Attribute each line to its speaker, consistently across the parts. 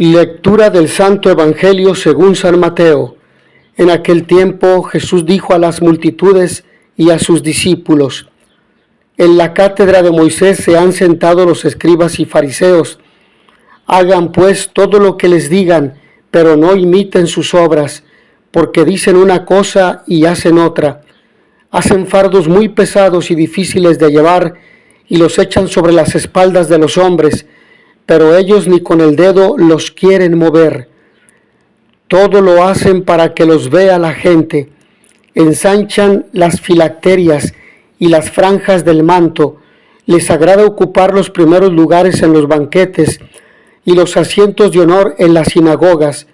Speaker 1: Lectura del Santo Evangelio según San Mateo. En aquel tiempo Jesús dijo a las multitudes y a sus discípulos: En la cátedra de Moisés se han sentado los escribas y fariseos. Hagan pues todo lo que les digan, pero no imiten sus obras, porque dicen una cosa y hacen otra. Hacen fardos muy pesados y difíciles de llevar y los echan sobre las espaldas de los hombres, pero ellos ni con el dedo los quieren mover. Todo lo hacen para que los vea la gente. Ensanchan las filacterias y las franjas del manto. Les agrada ocupar los primeros lugares en los banquetes y los asientos de honor en las sinagogas.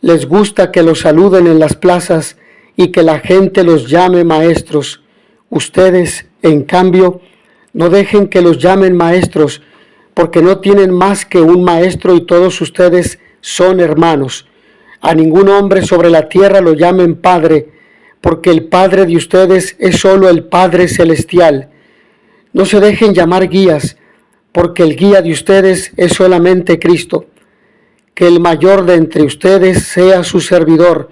Speaker 1: Les gusta que los saluden en las plazas y que la gente los llame maestros. Ustedes, en cambio, no dejen que los llamen maestros, porque no tienen más que un maestro y todos ustedes son hermanos. A ningún hombre sobre la tierra lo llamen Padre, porque el Padre de ustedes es solo el Padre Celestial. No se dejen llamar guías, porque el guía de ustedes es solamente Cristo. Que el mayor de entre ustedes sea su servidor,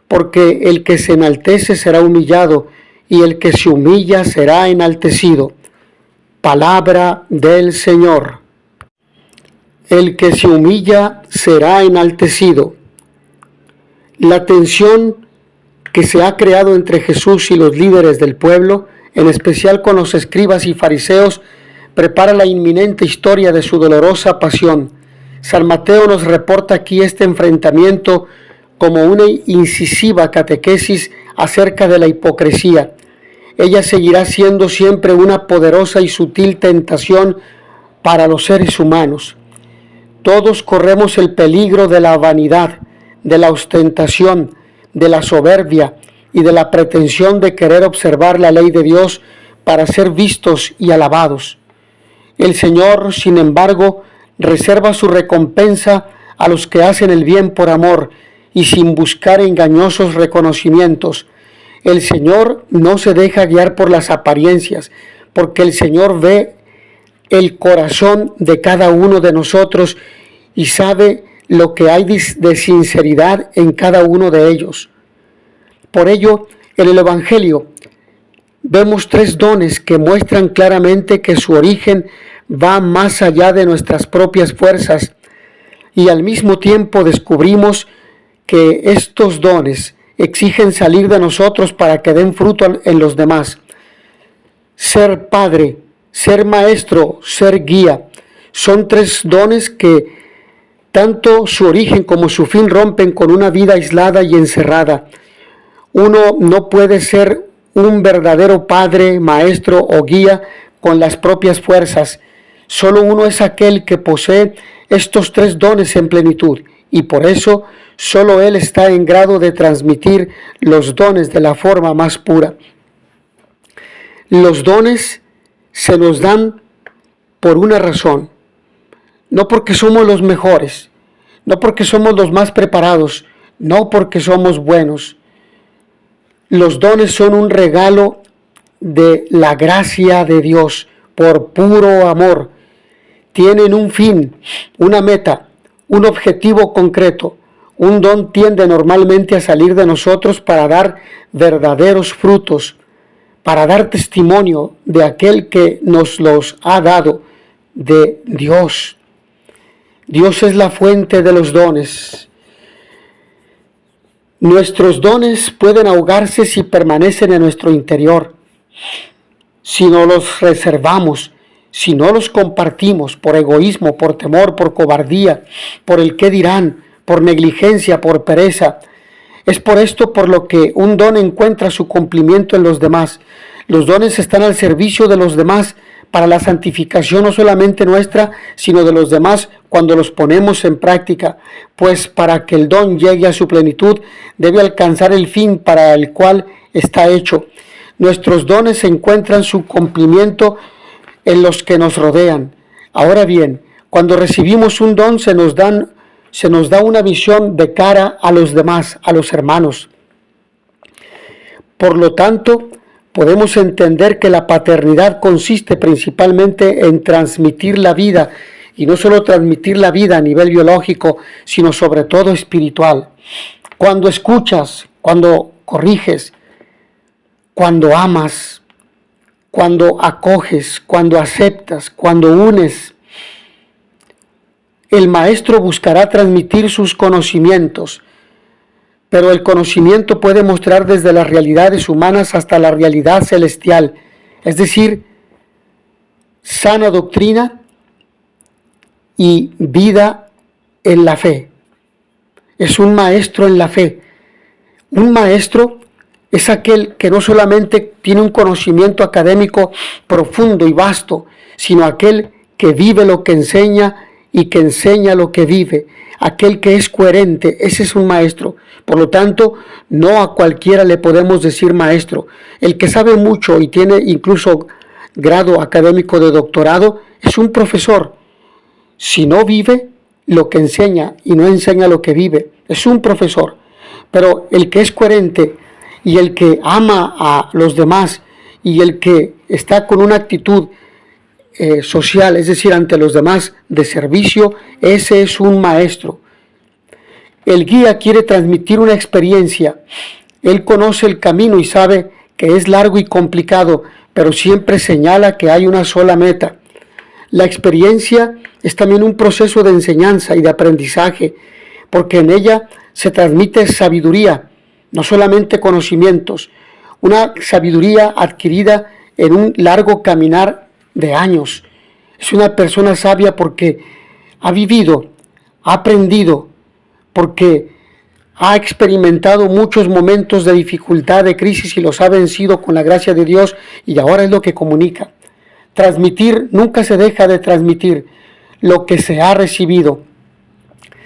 Speaker 1: porque el que se enaltece será humillado, y el que se humilla será enaltecido. Palabra del Señor. El que se humilla será enaltecido. La tensión que se ha creado entre Jesús y los líderes del pueblo, en especial con los escribas y fariseos, prepara la inminente historia de su dolorosa pasión. San Mateo nos reporta aquí este enfrentamiento como una incisiva catequesis acerca de la hipocresía. Ella seguirá siendo siempre una poderosa y sutil tentación para los seres humanos. Todos corremos el peligro de la vanidad, de la ostentación, de la soberbia y de la pretensión de querer observar la ley de Dios para ser vistos y alabados. El Señor, sin embargo, reserva su recompensa a los que hacen el bien por amor y sin buscar engañosos reconocimientos. El Señor no se deja guiar por las apariencias, porque el Señor ve el corazón de cada uno de nosotros y sabe lo que hay de sinceridad en cada uno de ellos. Por ello, en el Evangelio vemos tres dones que muestran claramente que su origen va más allá de nuestras propias fuerzas, y al mismo tiempo descubrimos que estos dones exigen salir de nosotros para que den fruto en los demás. Ser padre, ser maestro, ser guía, son tres dones que tanto su origen como su fin rompen con una vida aislada y encerrada. Uno no puede ser un verdadero padre, maestro o guía con las propias fuerzas. Solo uno es aquel que posee estos tres dones en plenitud, y por eso solo Él está en grado de transmitir los dones de la forma más pura. Los dones se nos dan por una razón, no porque somos los mejores, no porque somos los más preparados, no porque somos buenos. Los dones son un regalo de la gracia de Dios por puro amor. Tienen un fin, una meta, un objetivo concreto. Un don tiende normalmente a salir de nosotros para dar verdaderos frutos, para dar testimonio de aquel que nos los ha dado, de Dios. Dios es la fuente de los dones. Nuestros dones pueden ahogarse si permanecen en nuestro interior, si no los reservamos, si no los compartimos por egoísmo, por temor, por cobardía, por el qué dirán, por negligencia, por pereza. Es por esto por lo que un don encuentra su cumplimiento en los demás. Los dones están al servicio de los demás para la santificación no solamente nuestra, sino de los demás cuando los ponemos en práctica, pues para que el don llegue a su plenitud debe alcanzar el fin para el cual está hecho. Nuestros dones encuentran su cumplimiento en los que nos rodean. Ahora bien, cuando recibimos un don se nos da una visión de cara a los demás, a los hermanos. Por lo tanto, podemos entender que la paternidad consiste principalmente en transmitir la vida y no solo transmitir la vida a nivel biológico, sino sobre todo espiritual. Cuando escuchas, cuando corriges, cuando amas, cuando acoges, cuando aceptas, cuando unes, el maestro buscará transmitir sus conocimientos, pero el conocimiento puede mostrar desde las realidades humanas hasta la realidad celestial, es decir, sana doctrina y vida en la fe. Es un maestro en la fe. Un maestro es aquel que no solamente tiene un conocimiento académico profundo y vasto, sino aquel que vive lo que enseña y que enseña lo que vive. Aquel que es coherente, ese es un maestro. Por lo tanto, no a cualquiera le podemos decir maestro. El que sabe mucho y tiene incluso grado académico de doctorado es un profesor. Si no vive lo que enseña y no enseña lo que vive, es un profesor. Pero el que es coherente y el que ama a los demás y el que está con una actitud social, es decir, ante los demás de servicio, ese es un maestro. El guía quiere transmitir una experiencia. Él conoce el camino y sabe que es largo y complicado, pero siempre señala que hay una sola meta. La experiencia es también un proceso de enseñanza y de aprendizaje, porque en ella se transmite sabiduría, no solamente conocimientos, una sabiduría adquirida en un largo caminar de años. Es una persona sabia porque ha vivido, ha aprendido, porque ha experimentado muchos momentos de dificultad, de crisis y los ha vencido con la gracia de Dios y ahora es lo que comunica. Transmitir, nunca se deja de transmitir lo que se ha recibido.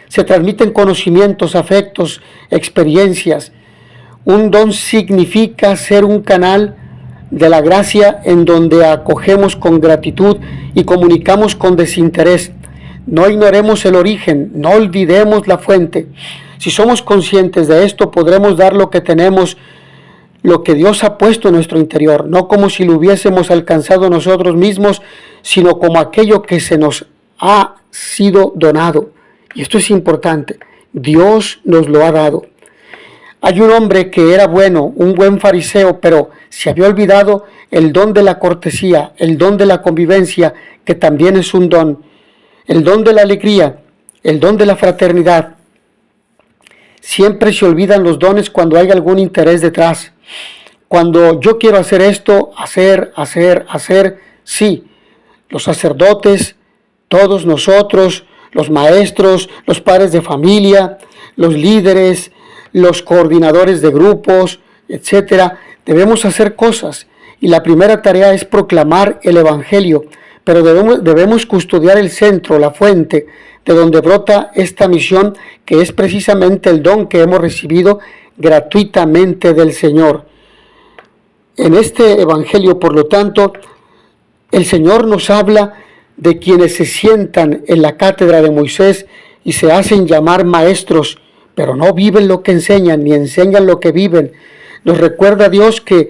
Speaker 1: Se transmiten conocimientos, afectos, experiencias. Un don significa ser un canal de la gracia en donde acogemos con gratitud y comunicamos con desinterés. No ignoremos el origen, no olvidemos la fuente. Si somos conscientes de esto, podremos dar lo que tenemos, lo que Dios ha puesto en nuestro interior, no como si lo hubiésemos alcanzado nosotros mismos, sino como aquello que se nos ha sido donado. Y esto es importante, Dios nos lo ha dado. Hay un hombre que era bueno, un buen fariseo, pero se había olvidado el don de la cortesía, el don de la convivencia, que también es un don, el don de la alegría, el don de la fraternidad. Siempre se olvidan los dones cuando hay algún interés detrás. Cuando yo quiero hacer esto, hacer, sí. Los sacerdotes, todos nosotros, los maestros, los padres de familia, los líderes, los coordinadores de grupos, etcétera, debemos hacer cosas. Y la primera tarea es proclamar el Evangelio, pero debemos custodiar el centro, la fuente, de donde brota esta misión, que es precisamente el don que hemos recibido gratuitamente del Señor. En este Evangelio, por lo tanto, el Señor nos habla de quienes se sientan en la cátedra de Moisés y se hacen llamar maestros, pero no viven lo que enseñan, ni enseñan lo que viven. Nos recuerda Dios que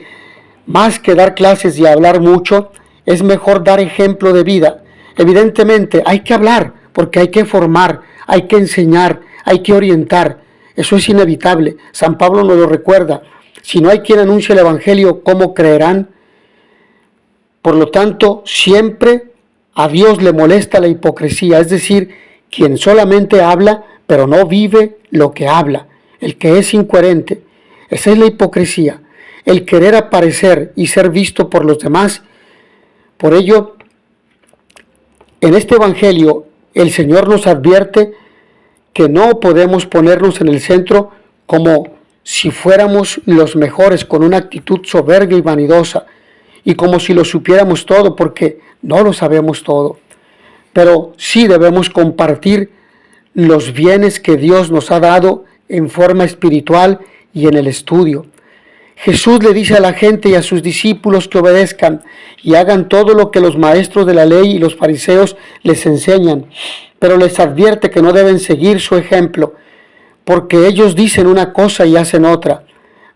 Speaker 1: más que dar clases y hablar mucho, es mejor dar ejemplo de vida. Evidentemente hay que hablar, porque hay que formar, hay que enseñar, hay que orientar. Eso es inevitable. San Pablo nos lo recuerda. Si no hay quien anuncie el Evangelio, ¿cómo creerán? Por lo tanto, siempre a Dios le molesta la hipocresía, es decir, quien solamente habla, pero no vive lo que habla, el que es incoherente. Esa es la hipocresía, el querer aparecer y ser visto por los demás. Por ello, en este Evangelio, el Señor nos advierte que no podemos ponernos en el centro como si fuéramos los mejores, con una actitud soberbia y vanidosa, y como si lo supiéramos todo, porque no lo sabemos todo. Pero sí debemos compartir los bienes que Dios nos ha dado en forma espiritual y en el estudio. Jesús le dice a la gente y a sus discípulos que obedezcan y hagan todo lo que los maestros de la ley y los fariseos les enseñan, pero les advierte que no deben seguir su ejemplo, porque ellos dicen una cosa y hacen otra.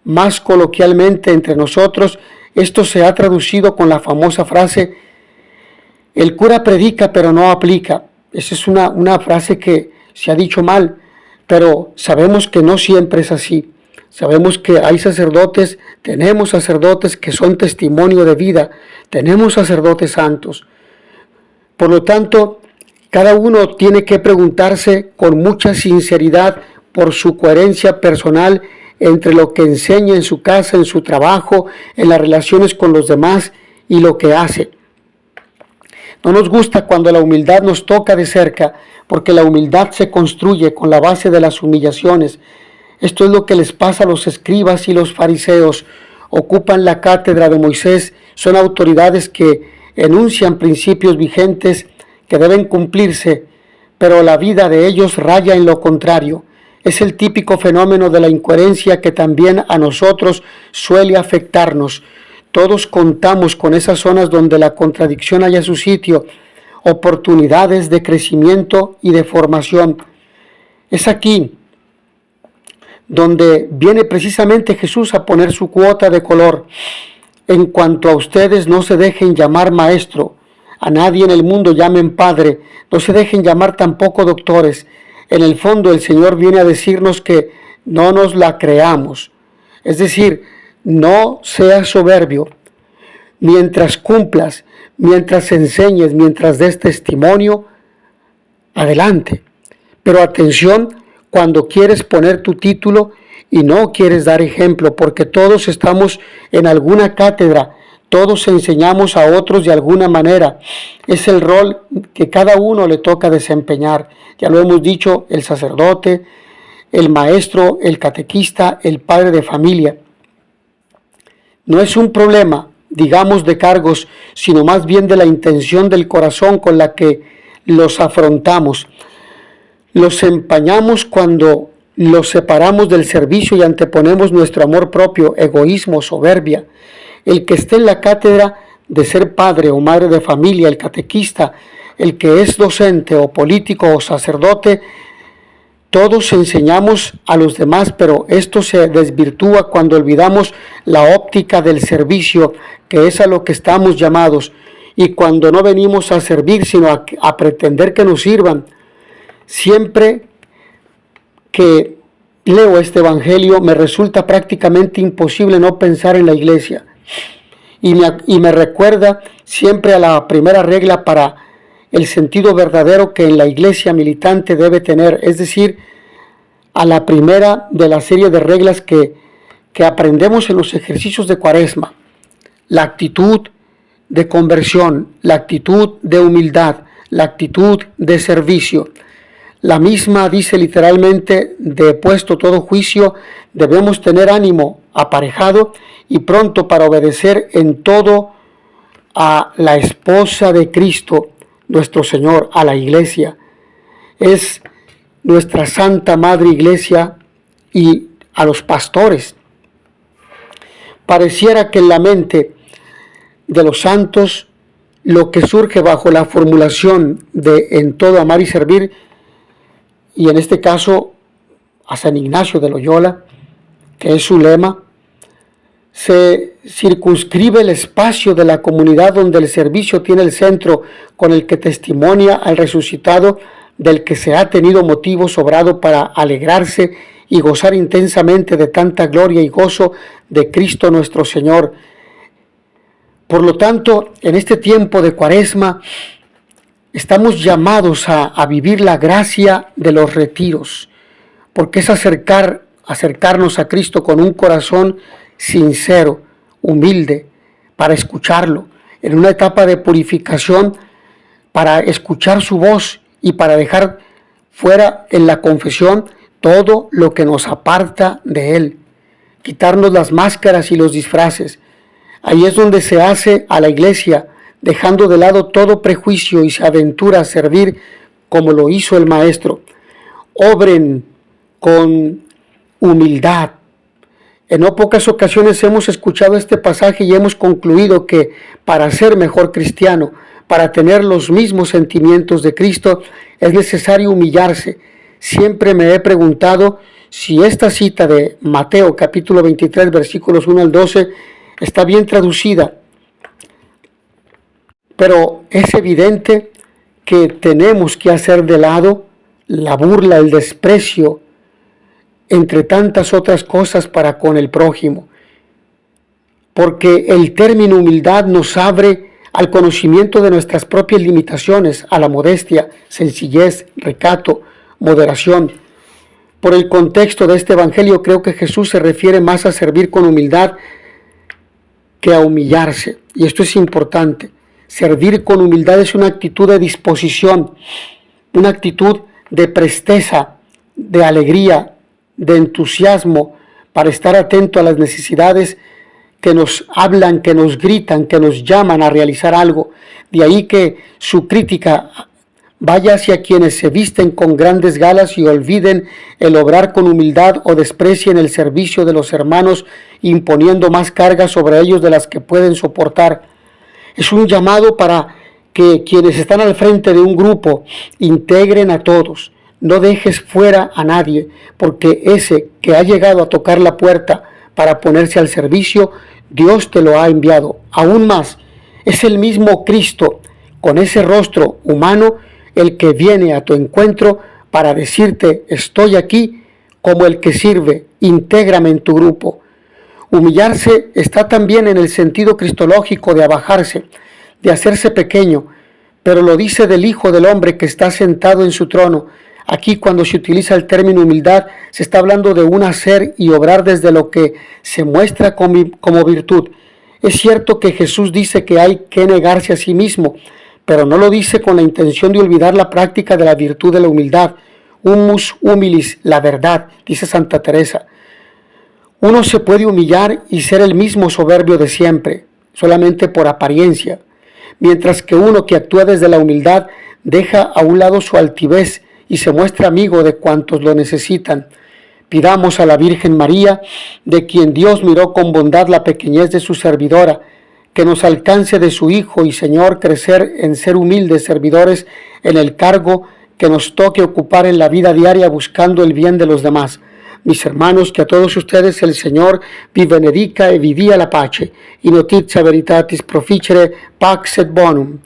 Speaker 1: Más coloquialmente entre nosotros, esto se ha traducido con la famosa frase: el cura predica pero no aplica. Esa es una frase que se ha dicho mal, pero sabemos que no siempre es así. Sabemos que hay sacerdotes, tenemos sacerdotes que son testimonio de vida, tenemos sacerdotes santos. Por lo tanto, cada uno tiene que preguntarse con mucha sinceridad por su coherencia personal entre lo que enseña en su casa, en su trabajo, en las relaciones con los demás y lo que hace. No nos gusta cuando la humildad nos toca de cerca, porque la humildad se construye con la base de las humillaciones. Esto es lo que les pasa a los escribas y los fariseos. Ocupan la cátedra de Moisés, son autoridades que enuncian principios vigentes que deben cumplirse, pero la vida de ellos raya en lo contrario. Es el típico fenómeno de la incoherencia que también a nosotros suele afectarnos. Todos contamos con esas zonas donde la contradicción haya su sitio, oportunidades de crecimiento y de formación. Es aquí donde viene precisamente Jesús a poner su cuota de color. En cuanto a ustedes, no se dejen llamar maestro, a nadie en el mundo llamen padre, no se dejen llamar tampoco doctores. En el fondo el Señor viene a decirnos que no nos la creamos, es decir, no seas soberbio. Mientras cumplas, mientras enseñes, mientras des testimonio, adelante. Pero atención cuando quieres poner tu título y no quieres dar ejemplo, porque todos estamos en alguna cátedra, todos enseñamos a otros de alguna manera. Es el rol que cada uno le toca desempeñar. Ya lo hemos dicho, el sacerdote, el maestro, el catequista, el padre de familia. No es un problema, digamos, de cargos, sino más bien de la intención del corazón con la que los afrontamos. Los empañamos cuando los separamos del servicio y anteponemos nuestro amor propio, egoísmo, soberbia. El que esté en la cátedra de ser padre o madre de familia, el catequista, el que es docente o político o sacerdote, todos enseñamos a los demás, pero esto se desvirtúa cuando olvidamos la óptica del servicio, que es a lo que estamos llamados, y cuando no venimos a servir, sino a pretender que nos sirvan. Siempre que leo este evangelio me resulta prácticamente imposible no pensar en la iglesia, y me recuerda siempre a la primera regla para el sentido verdadero que en la iglesia militante debe tener, es decir, a la primera de la serie de reglas que aprendemos en los ejercicios de Cuaresma: la actitud de conversión, la actitud de humildad, la actitud de servicio. La misma dice literalmente: de puesto todo juicio, debemos tener ánimo aparejado y pronto para obedecer en todo a la esposa de Cristo, nuestro Señor, a la iglesia. Es nuestra Santa Madre Iglesia y a los pastores. Pareciera que en la mente de los santos lo que surge bajo la formulación de en todo amar y servir, y en este caso a San Ignacio de Loyola, que es su lema, se circunscribe el espacio de la comunidad donde el servicio tiene el centro, con el que testimonia al resucitado, del que se ha tenido motivo sobrado para alegrarse y gozar intensamente de tanta gloria y gozo de Cristo nuestro Señor. Por lo tanto, en este tiempo de Cuaresma, estamos llamados a vivir la gracia de los retiros, porque es acercarnos a Cristo con un corazón sincero, humilde, para escucharlo, en una etapa de purificación, para escuchar su voz y para dejar fuera en la confesión todo lo que nos aparta de Él, quitarnos las máscaras y los disfraces. Ahí es donde se hace a la iglesia, dejando de lado todo prejuicio y se aventura a servir como lo hizo el Maestro. Obren con humildad. En no pocas ocasiones hemos escuchado este pasaje y hemos concluido que para ser mejor cristiano, para tener los mismos sentimientos de Cristo, es necesario humillarse. Siempre me he preguntado si esta cita de Mateo capítulo 23 versículos 1 al 12 está bien traducida, pero es evidente que tenemos que hacer de lado la burla, el desprecio, entre tantas otras cosas para con el prójimo. Porque el término humildad nos abre al conocimiento de nuestras propias limitaciones, a la modestia, sencillez, recato, moderación. Por el contexto de este evangelio, creo que Jesús se refiere más a servir con humildad que a humillarse. Y esto es importante. Servir con humildad es una actitud de disposición, una actitud de presteza, de alegría, de entusiasmo para estar atento a las necesidades que nos hablan, que nos gritan, que nos llaman a realizar algo. De ahí que su crítica vaya hacia quienes se visten con grandes galas y olviden el obrar con humildad o desprecien el servicio de los hermanos, imponiendo más cargas sobre ellos de las que pueden soportar. Es un llamado para que quienes están al frente de un grupo integren a todos. No dejes fuera a nadie, porque ese que ha llegado a tocar la puerta para ponerse al servicio, Dios te lo ha enviado. Aún más, es el mismo Cristo, con ese rostro humano, el que viene a tu encuentro para decirte: estoy aquí como el que sirve, intégrame en tu grupo. Humillarse está también en el sentido cristológico de abajarse, de hacerse pequeño, pero lo dice del Hijo del Hombre que está sentado en su trono. Aquí, cuando se utiliza el término humildad, se está hablando de un hacer y obrar desde lo que se muestra como virtud. Es cierto que Jesús dice que hay que negarse a sí mismo, pero no lo dice con la intención de olvidar la práctica de la virtud de la humildad. Humus humilis, la verdad, dice Santa Teresa. Uno se puede humillar y ser el mismo soberbio de siempre, solamente por apariencia, mientras que uno que actúa desde la humildad deja a un lado su altivez y se muestra amigo de cuantos lo necesitan. Pidamos a la Virgen María, de quien Dios miró con bondad la pequeñez de su servidora, que nos alcance de su Hijo y Señor crecer en ser humildes servidores en el cargo que nos toque ocupar en la vida diaria buscando el bien de los demás. Mis hermanos, que a todos ustedes el Señor vi benedica e vi dia la pace, in notizia veritatis proficere pax et bonum.